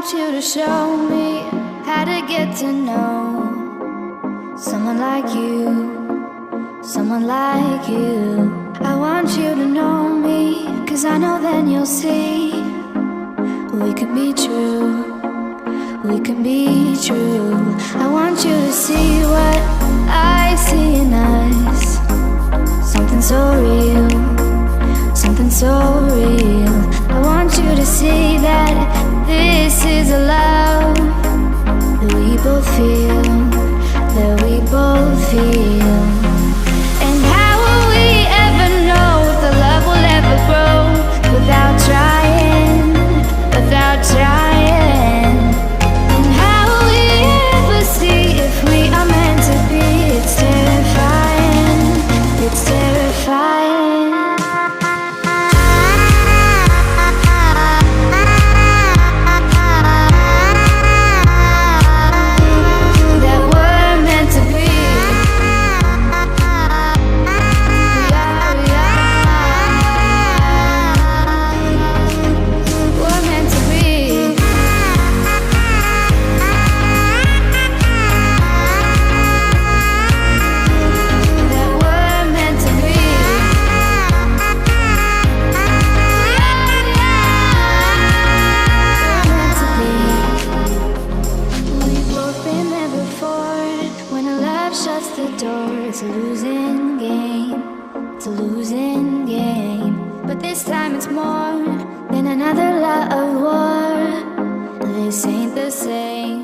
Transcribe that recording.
want you to show me how to get to know someone like you, someone like you. I want you to know me, 'cause I know then you'll see we could be true, we can be true. I want you to see what I see in us, something so real, something so real. I want you to see that this is a love that we both feel, that we both feel. And how will we ever know if the love will ever grow without trying, without trying? And how will we ever see if we are meant to be? It's terrifying, it's terrifying. Shuts the door, it's a losing game, it's a losing game. But this time it's more than another love war. This ain't the same.